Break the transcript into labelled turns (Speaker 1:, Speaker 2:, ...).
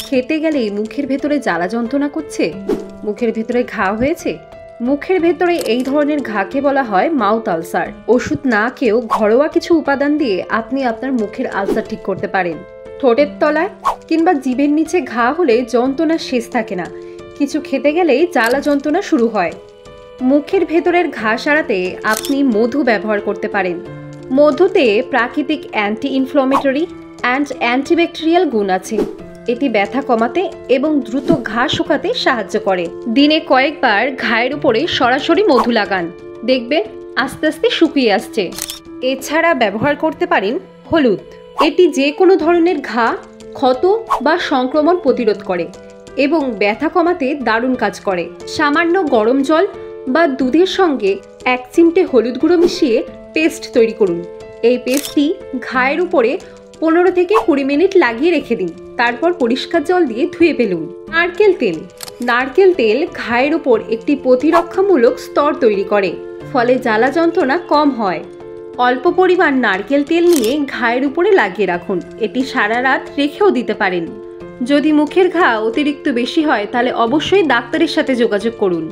Speaker 1: খেতে গেলেই মুখের ভেতরে জ্বালা যন্ত্রণা করছে, মুখের ভেতরে ঘা হয়েছে। মুখের ভেতরে এই ধরনের ঘাকে বলা হয় মাউথ আলসার। ওষুধ না খেয়েও ঘরোয়া কিছু উপাদান দিয়ে আপনি আপনার মুখের আলসার ঠিক করতে পারেন। ঠোঁটের তলায় কিংবা জিভের নিচে ঘা হলে যন্ত্রণা শেষ থাকে না, কিছু খেতে গেলেই জ্বালা যন্ত্রণা শুরু হয়। মুখের ভেতরের ঘা সারাতে আপনি মধু ব্যবহার করতে পারেন। মধুতে প্রাকৃতিক অ্যান্টি ইনফ্লামেটরি অ্যান্ড অ্যান্টিব্যাকটেরিয়াল গুণ আছে। এটি ব্যথা কমাতে এবং দ্রুত ঘা শুকাতে সাহায্য করে। দিনে কয়েকবার ঘায়ের উপরে সরাসরি মধু লাগান, দেখবেন আস্তে আস্তে শুকিয়ে আসছে। এছাড়া ব্যবহার করতে পারেন হলুদ। এটি যে কোনো ধরনের ঘা, ক্ষত বা সংক্রমণ প্রতিরোধ করে এবং ব্যথা কমাতে দারুণ কাজ করে। সামান্য গরম জল বা দুধের সঙ্গে 1 চিমটে হলুদ গুঁড়ো মিশিয়ে পেস্ট তৈরি করুন। এই পেস্টটি ঘায়ের উপরে 15 থেকে 20 মিনিট লাগিয়ে রেখে দিন, তারপর পরিষ্কার জল দিয়ে ধুয়ে ফেলুন। নারকেল তেল। নারকেল তেল ঘায়ের উপর একটি প্রতিরক্ষামূলক স্তর তৈরি করে, ফলে জ্বালা যন্ত্রণা কম হয়। অল্প পরিমাণ নারকেল তেল নিয়ে ঘায়ের উপরে লাগিয়ে রাখুন, এটি সারা রাত রেখেও দিতে পারেন। যদি মুখের ঘা অতিরিক্ত বেশি হয় তাহলে অবশ্যই ডাক্তারের সাথে যোগাযোগ করুন।